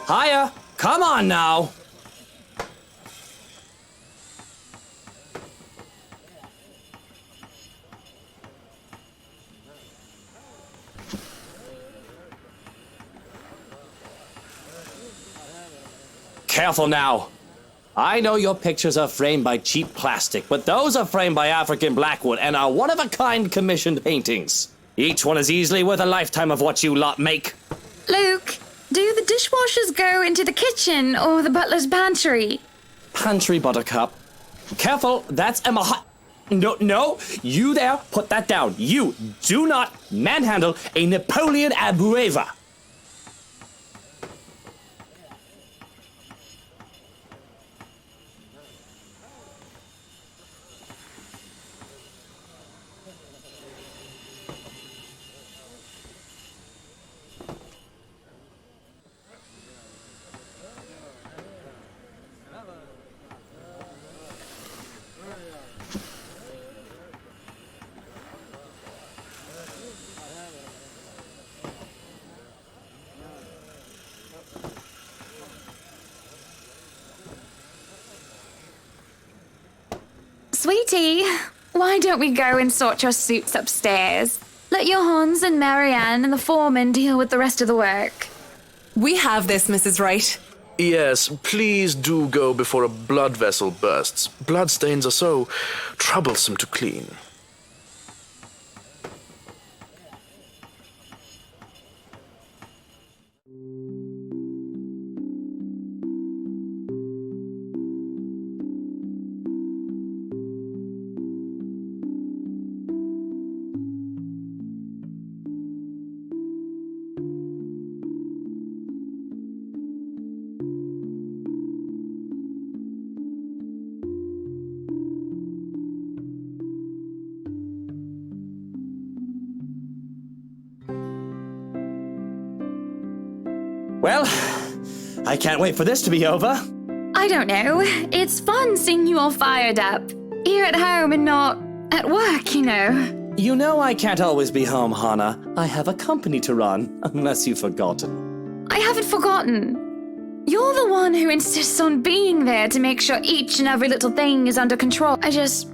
Hiya! Come on now! Careful now. I know your pictures are framed by cheap plastic, but those are framed by African blackwood and are one-of-a-kind commissioned paintings. Each one is easily worth a lifetime of what you lot make. Luke, do the dishwashers go into the kitchen or the butler's pantry? Pantry, Buttercup. Careful, that's Emma. No, you there, put that down. You do not manhandle a Napoleon Abueva. Sweetie, why don't we go and sort your suits upstairs? Let your Hans and Marianne and the foreman deal with the rest of the work. We have this, Mrs. Wright. Yes, please do go before a blood vessel bursts. Bloodstains are so troublesome to clean. Well, I can't wait for this to be over. I don't know. It's fun seeing you all fired up. Here at home and not at work, you know. You know I can't always be home, Hannah. I have a company to run, unless you've forgotten. I haven't forgotten. You're the one who insists on being there to make sure each and every little thing is under control. I just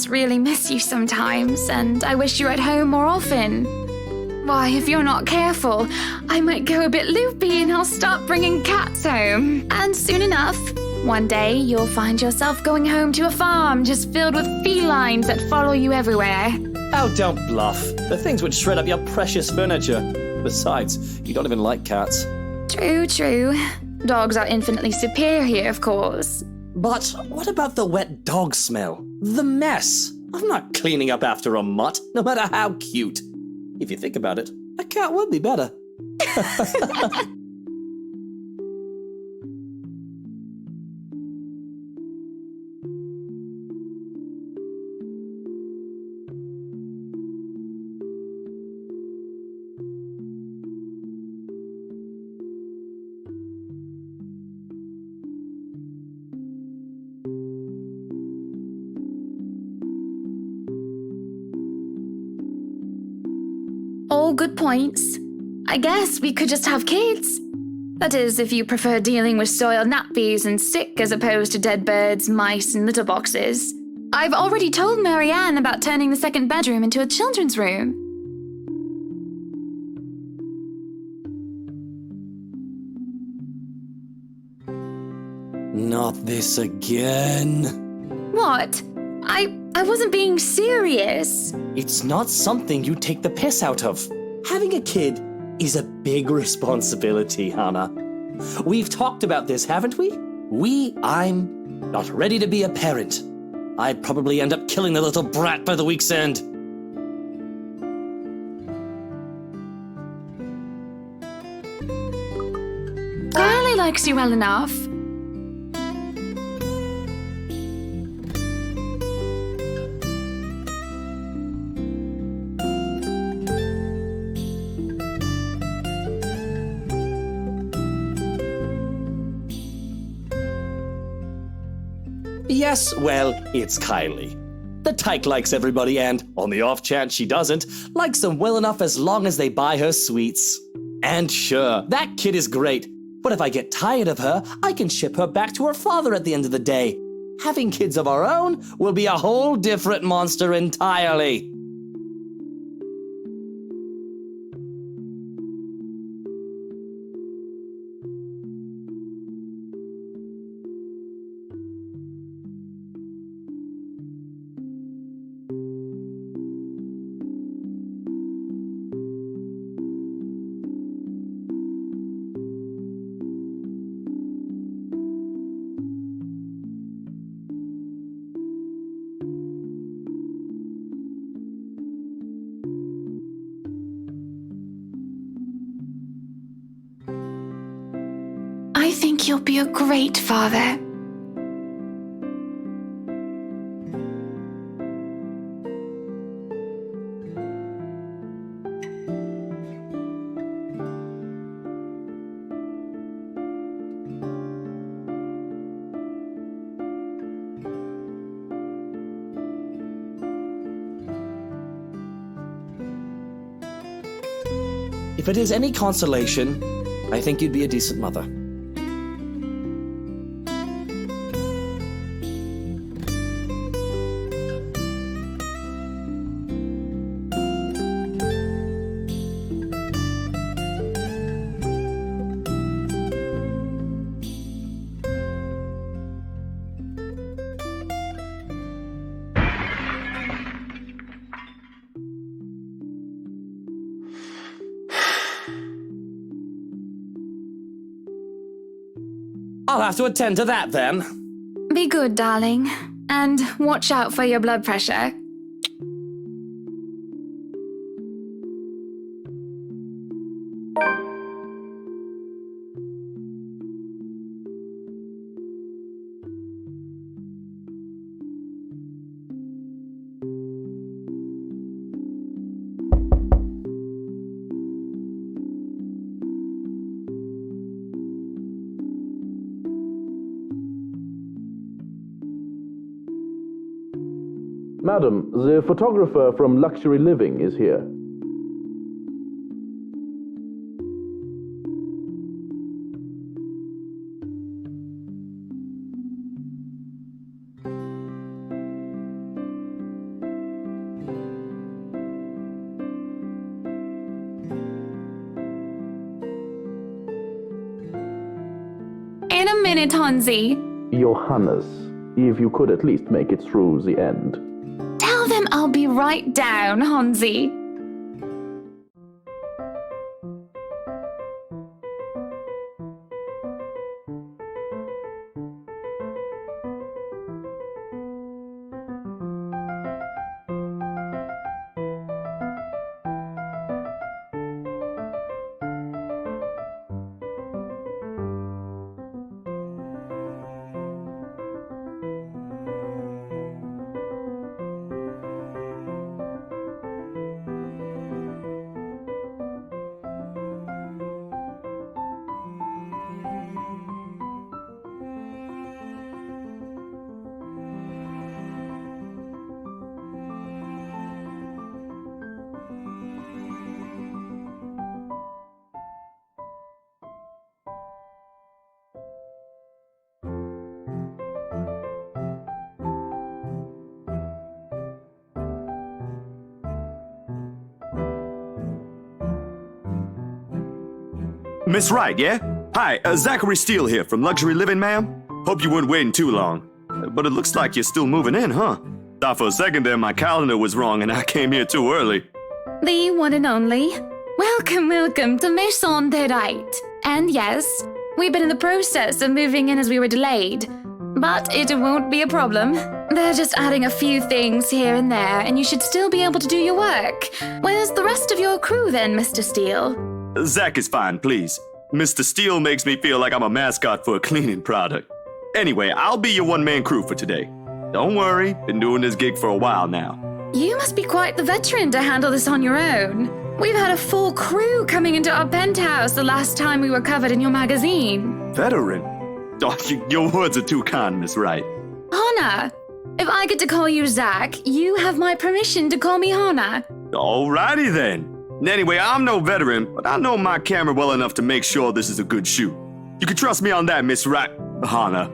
really miss you sometimes, and I wish you were at home more often. Why, if you're not careful, I might go a bit loopy and I'll start bringing cats home. And soon enough, one day you'll find yourself going home to a farm just filled with felines that follow you everywhere. Oh, don't bluff. The things would shred up your precious furniture. Besides, you don't even like cats. True. Dogs are infinitely superior, of course. But what about the wet dog smell? The mess. I'm not cleaning up after a mutt, no matter how cute. If you think about it, a cat would be better. All good points. I guess we could just have kids. That is, if you prefer dealing with soiled nappies and sick as opposed to dead birds, mice, and litter boxes. I've already told Marianne about turning the second bedroom into a children's room. Not this again. What? I wasn't being serious. It's not something you take the piss out of. Having a kid is a big responsibility, Hannah. We've talked about this, haven't we? I'm not ready to be a parent. I'd probably end up killing the little brat by the week's end. Carly likes you well enough. Yes, well, it's Kylie. The tyke likes everybody and, on the off chance she doesn't, likes them well enough as long as they buy her sweets. And sure, that kid is great. But if I get tired of her, I can ship her back to her father at the end of the day. Having kids of our own will be a whole different monster entirely. I think you'll be a great father. If it is any consolation, I think you'd be a decent mother. I'll have to attend to that then. Be good, darling. And watch out for your blood pressure. Madam, the photographer from Luxury Living is here. In a minute, Hansi. Johannes, if you could at least make it through the end. Tell them I'll be right down, Hansi. Miss Wright, yeah? Hi, Zachary Steele here from Luxury Living, ma'am. Hope you weren't waiting too long. But it looks like you're still moving in, huh? Thought for a second there my calendar was wrong and I came here too early. The one and only. Welcome, welcome to Maison de Right. And yes, we've been in the process of moving in as we were delayed. But it won't be a problem. They're just adding a few things here and there, and you should still be able to do your work. Where's the rest of your crew then, Mr. Steele? Zach is fine, please. Mr. Steele makes me feel like I'm a mascot for a cleaning product. Anyway, I'll be your one-man crew for today. Don't worry, been doing this gig for a while now. You must be quite the veteran to handle this on your own. We've had a full crew coming into our penthouse the last time we were covered in your magazine. Veteran? Oh, your words are too kind, Miss Wright. Hannah, if I get to call you Zach, you have my permission to call me Hannah. Alrighty then. Anyway, I'm no veteran, but I know my camera well enough to make sure this is a good shoot. You can trust me on that, Miss Hana.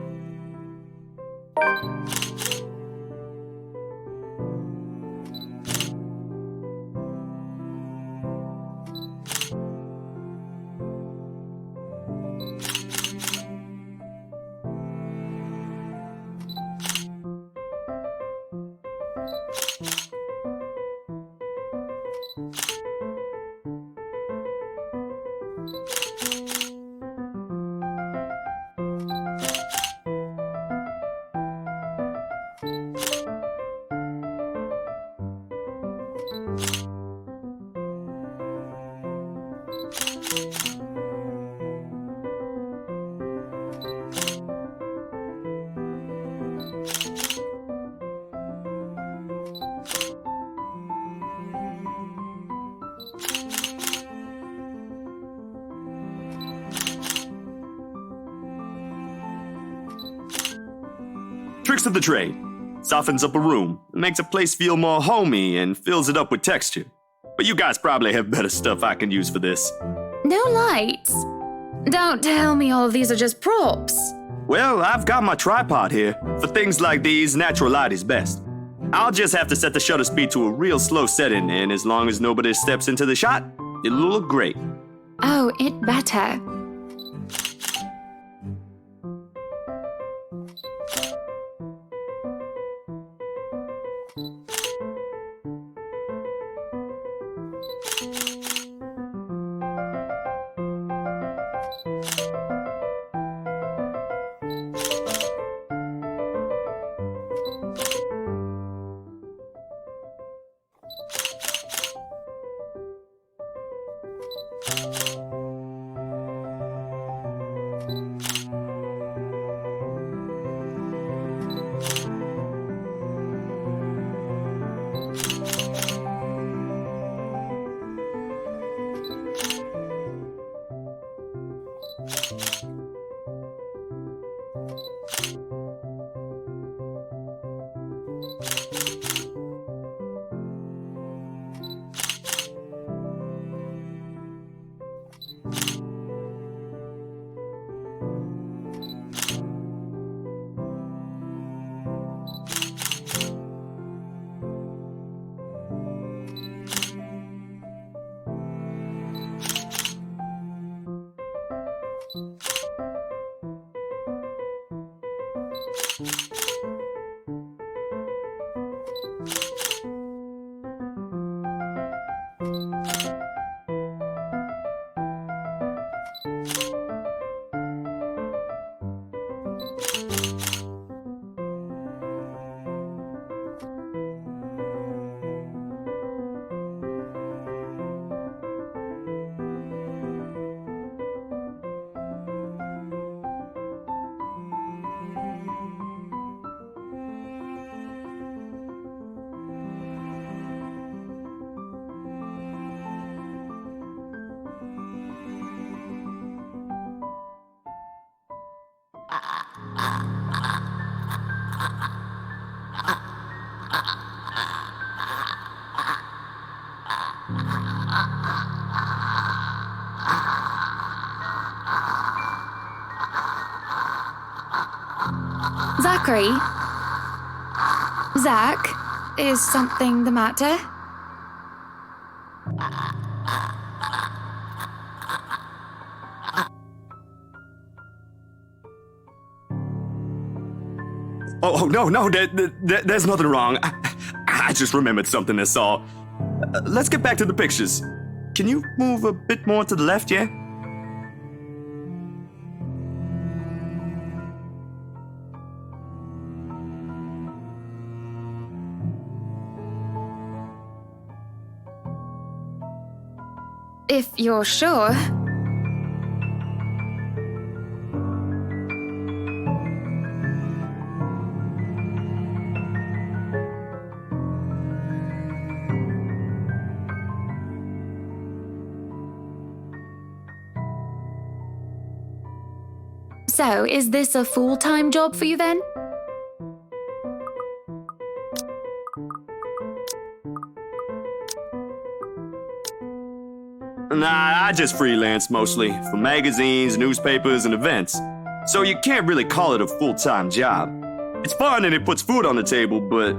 Tricks of the trade. Softens up a room, makes a place feel more homey, and fills it up with texture. But you guys probably have better stuff I can use for this. No lights. Don't tell me all of these are just props. Well, I've got my tripod here. For things like these, natural light is best. I'll just have to set the shutter speed to a real slow setting, and as long as nobody steps into the shot, it'll look great. Oh, it better. Zachary? Zach, is something the matter? Oh, no, there's nothing wrong. I just remembered something I saw. Let's get back to the pictures. Can you move a bit more to the left, yeah? If you're sure. So, is this a full-time job for you then? Nah, I just freelance mostly, for magazines, newspapers, and events. So you can't really call it a full-time job. It's fun and it puts food on the table, but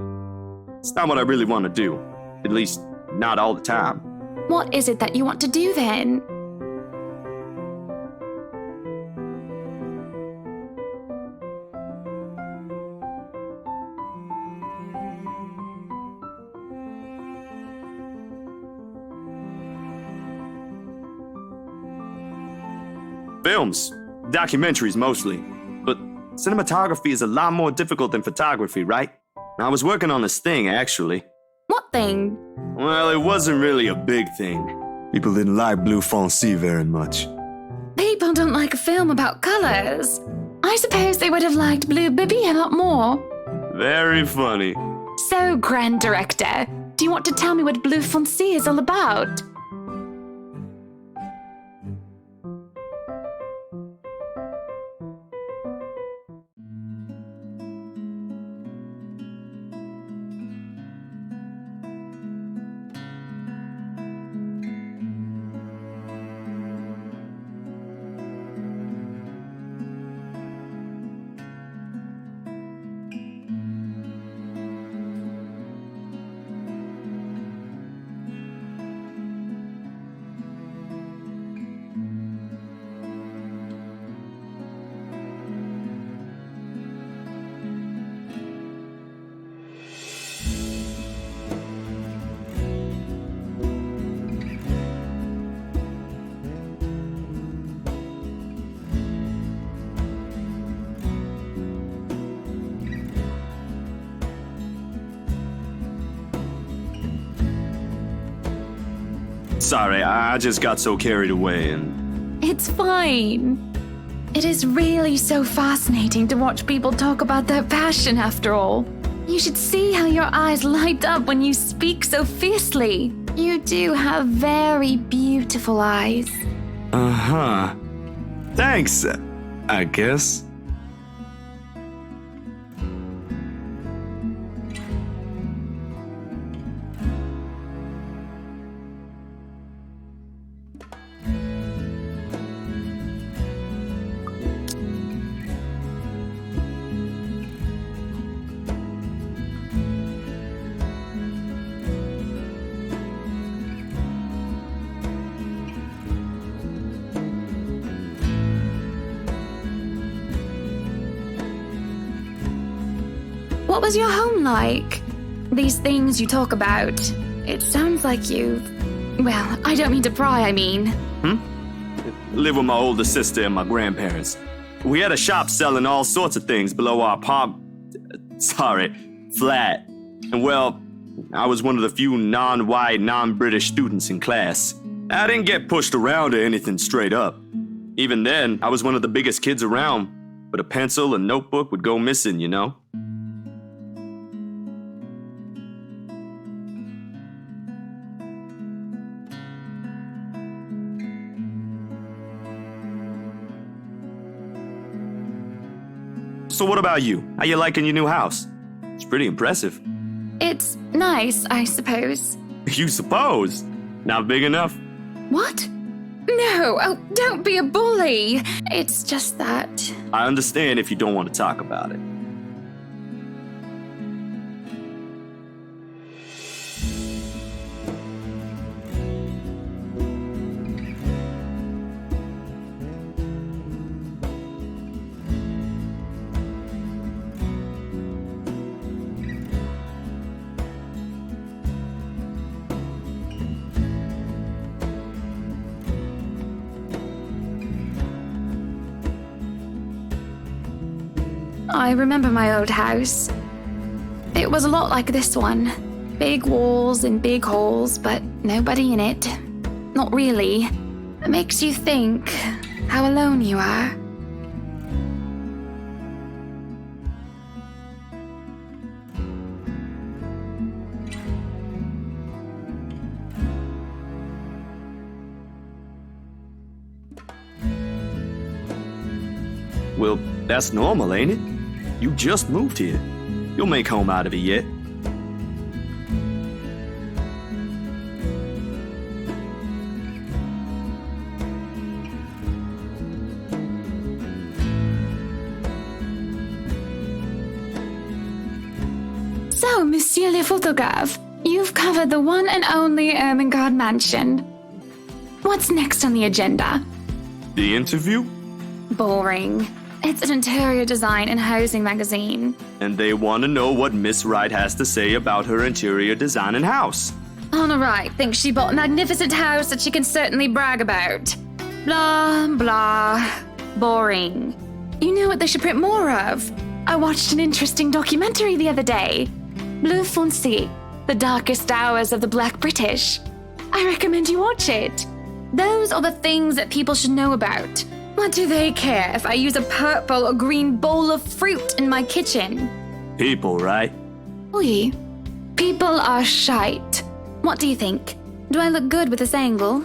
it's not what I really want to do. At least, not all the time. What is it that you want to do then? Films, documentaries mostly. But cinematography is a lot more difficult than photography, right? I was working on this thing, actually. What thing? Well, it wasn't really a big thing. People didn't like blue foncé very much. People don't like a film about colors. I suppose they would have liked Blue Bibby a lot more. Very funny. So, Grand Director, do you want to tell me what Blue Foncé is all about? Sorry, I just got so carried away and... It's fine. It is really so fascinating to watch people talk about their passion after all. You should see how your eyes light up when you speak so fiercely. You do have very beautiful eyes. Uh-huh. Thanks, I guess. What was your home like? These things you talk about. It sounds like you... Well, I don't mean to pry, I mean. Live with my older sister and my grandparents. We had a shop selling all sorts of things below our flat. And well, I was one of the few non-white, non-British students in class. I didn't get pushed around or anything straight up. Even then, I was one of the biggest kids around, but a pencil and notebook would go missing, you know? So what about you? How you liking your new house? It's pretty impressive. It's nice, I suppose. You suppose? Not big enough? What? No, oh, don't be a bully. It's just that... I understand if you don't want to talk about it. I remember my old house. It was a lot like this one. Big walls and big halls, but nobody in it. Not really. It makes you think how alone you are. Well, that's normal, ain't it? You just moved here. You'll make home out of it yet. So, Monsieur le Photographe, you've covered the one and only Ermengarde Mansion. What's next on the agenda? The interview? Boring. It's an interior design and housing magazine. And they want to know what Miss Wright has to say about her interior design and house. Honor Wright thinks she bought a magnificent house that she can certainly brag about. Blah, blah. Boring. You know what they should print more of? I watched an interesting documentary the other day. Bleu Foncé, the darkest hours of the Black British. I recommend you watch it. Those are the things that people should know about. What do they care if I use a purple or green bowl of fruit in my kitchen? People, right? Oui. People are shite. What do you think? Do I look good with this angle?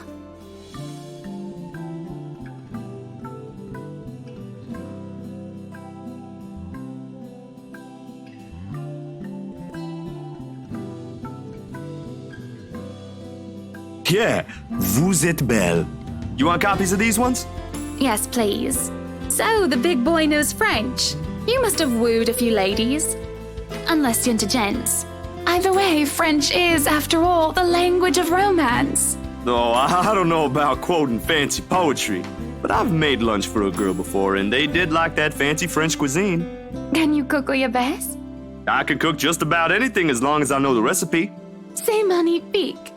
Yeah, vous êtes belle. You want copies of these ones? Yes, please. So, the big boy knows French. You must have wooed a few ladies. Unless you're into gents. Either way, French is, after all, the language of romance. No, I don't know about quoting fancy poetry, but I've made lunch for a girl before, and they did like that fancy French cuisine. Can you cook your best? I can cook just about anything as long as I know the recipe. C'est magnifique.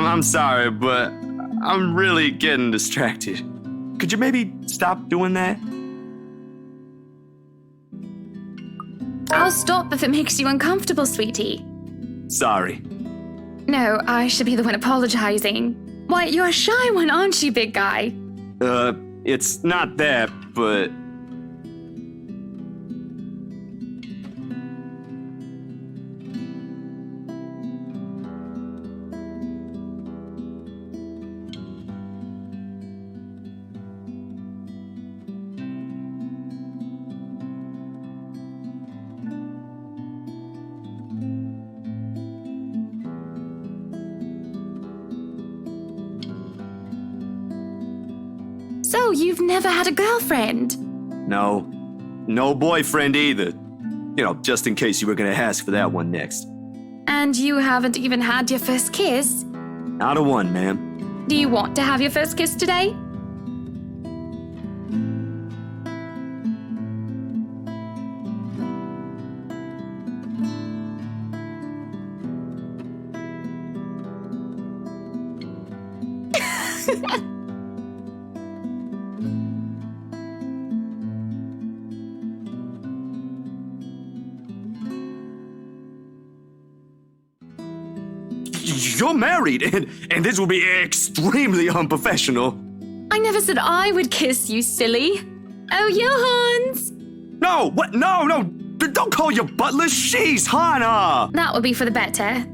I'm sorry, but I'm really getting distracted. Could you maybe stop doing that? I'll stop if it makes you uncomfortable, sweetie. Sorry. No, I should be the one apologizing. Why, you're a shy one, aren't you, big guy? It's not that, but... So, you've never had a girlfriend? No. No boyfriend either. You know, just in case you were gonna ask for that one next. And you haven't even had your first kiss? Not a one, ma'am. Do you want to have your first kiss today? You're married, and this will be extremely unprofessional. I never said I would kiss you, silly. Oh, Johans! No, what? No, don't call your butler. She's Hannah. That would be for the better.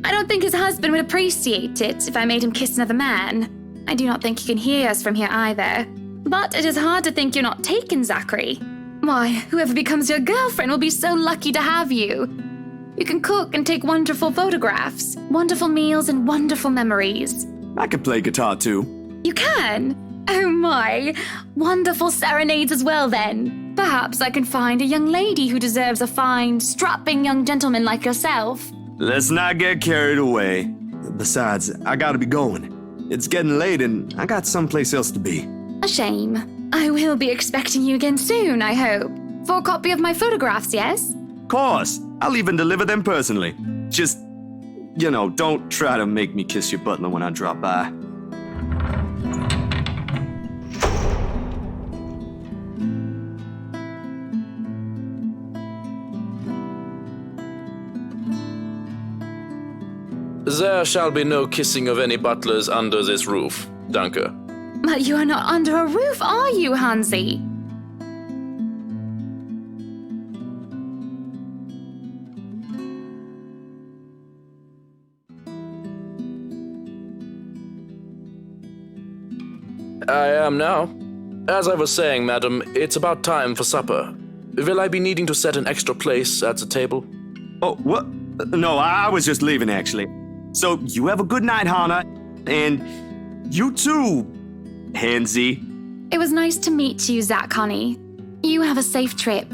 I don't think his husband would appreciate it if I made him kiss another man. I do not think he can hear us from here either. But it is hard to think you're not taken, Zachary. Why, whoever becomes your girlfriend will be so lucky to have you. You can cook and take wonderful photographs, wonderful meals and wonderful memories. I can play guitar too. You can? Oh my, wonderful serenades as well then. Perhaps I can find a young lady who deserves a fine, strapping young gentleman like yourself. Let's not get carried away. Besides, I gotta be going. It's getting late and I got someplace else to be. A shame. I will be expecting you again soon, I hope. For a copy of my photographs, yes? Course, I'll even deliver them personally. Just, don't try to make me kiss your butler when I drop by. There shall be no kissing of any butlers under this roof, Danke. But you are not under a roof, are you, Hansi? I am now. As I was saying, madam, it's about time for supper. Will I be needing to set an extra place at the table? Oh, what? No, I was just leaving, actually. So, you have a good night, Hannah. And you too, Hansi. It was nice to meet you, Zach, honey. You have a safe trip.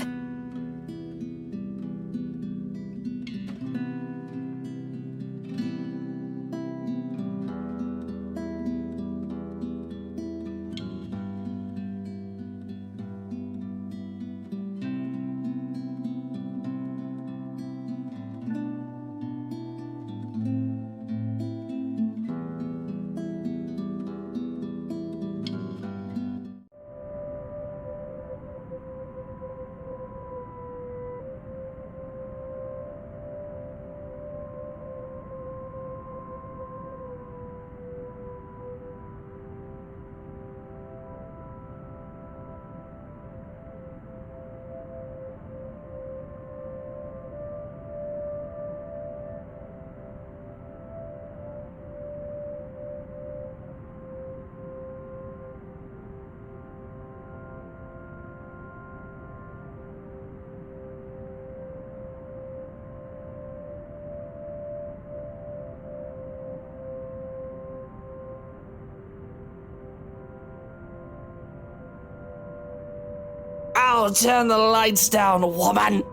I'll turn the lights down, woman!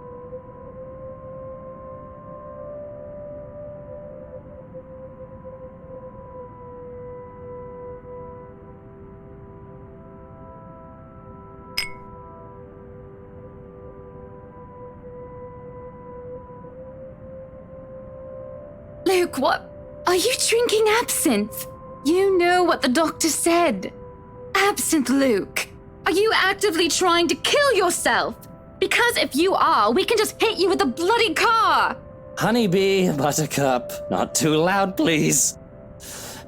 Luke, what? Are you drinking absinthe? You know what the doctor said. Absinthe, Luke. Are you actively trying to kill yourself? Because if you are, we can just hit you with a bloody car. Honeybee, Buttercup, not too loud, please.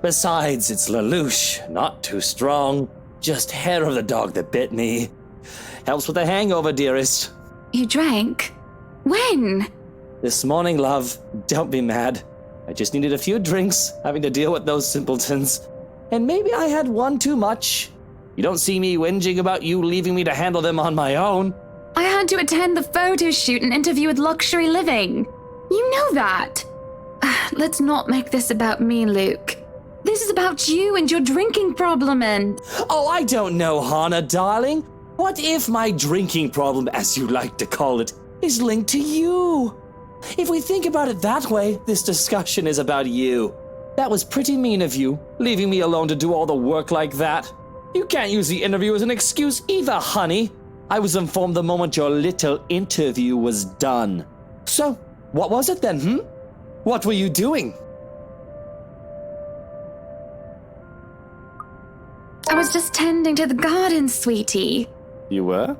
Besides, it's Lelouch, not too strong. Just hair of the dog that bit me. Helps with the hangover, dearest. You drank? When? This morning, love. Don't be mad. I just needed a few drinks, having to deal with those simpletons. And maybe I had one too much. You don't see me whinging about you leaving me to handle them on my own. I had to attend the photo shoot and interview with Luxury Living. You know that. Let's not make this about me, Luke. This is about you and your drinking problem and... Oh, I don't know, Hannah, darling. What if my drinking problem, as you like to call it, is linked to you? If we think about it that way, this discussion is about you. That was pretty mean of you, leaving me alone to do all the work like that. You can't use the interview as an excuse either, honey. I was informed the moment your little interview was done. So, what was it then, What were you doing? I was just tending to the garden, sweetie. You were?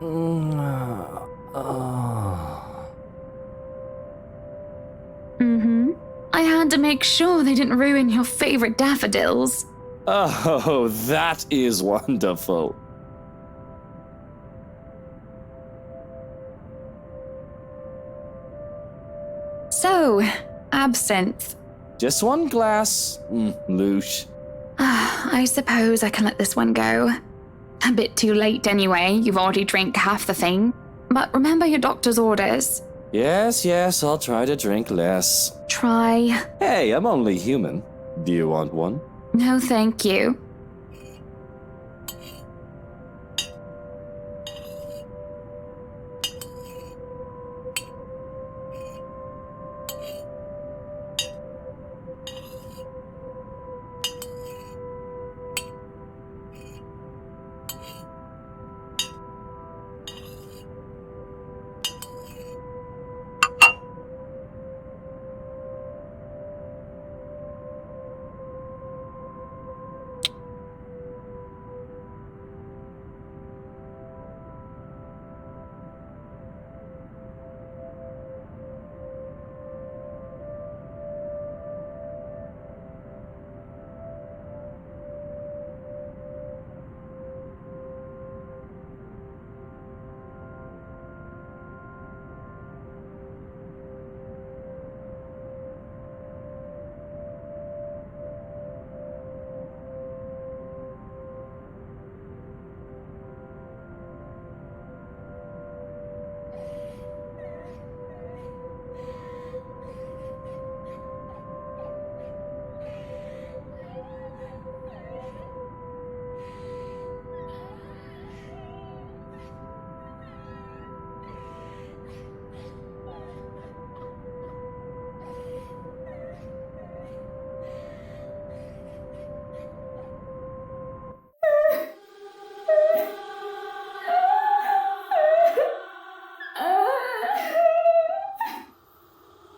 I had to make sure they didn't ruin your favorite daffodils. Oh, that is wonderful. So, absinthe. Just one glass, Loosh. I suppose I can let this one go. A bit too late anyway, you've already drank half the thing. But remember your doctor's orders. Yes, I'll try to drink less. Try. Hey, I'm only human. Do you want one? No, thank you.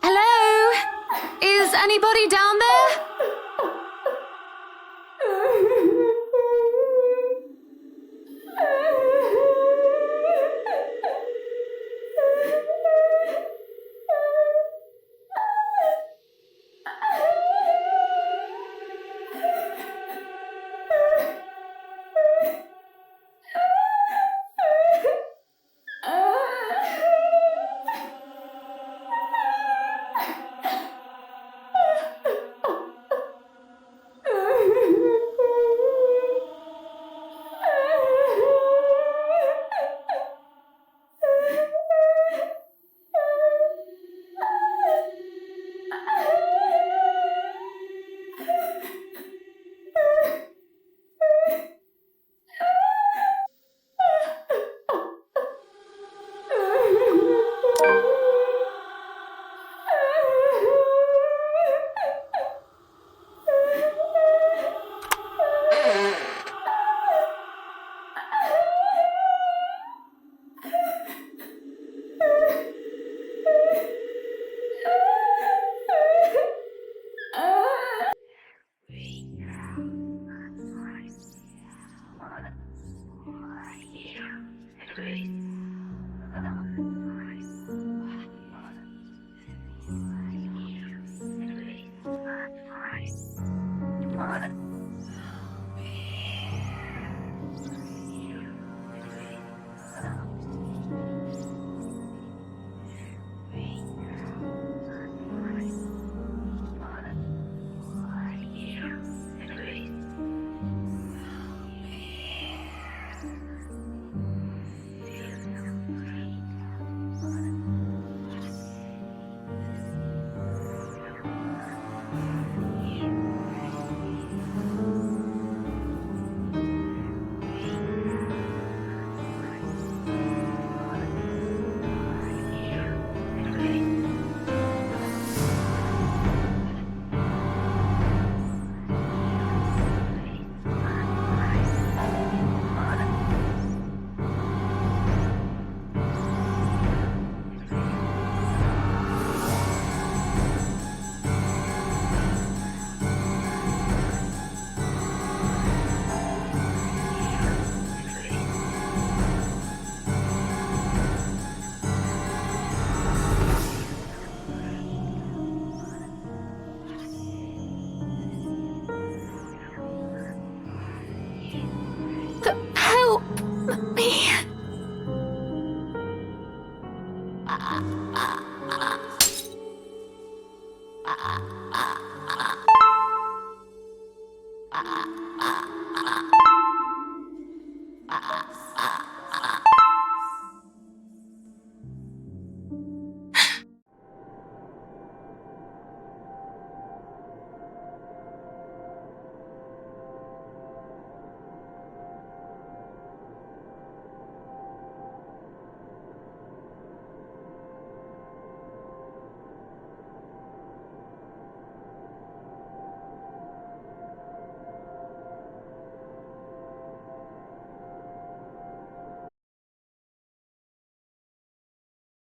Hello? Is anybody down there?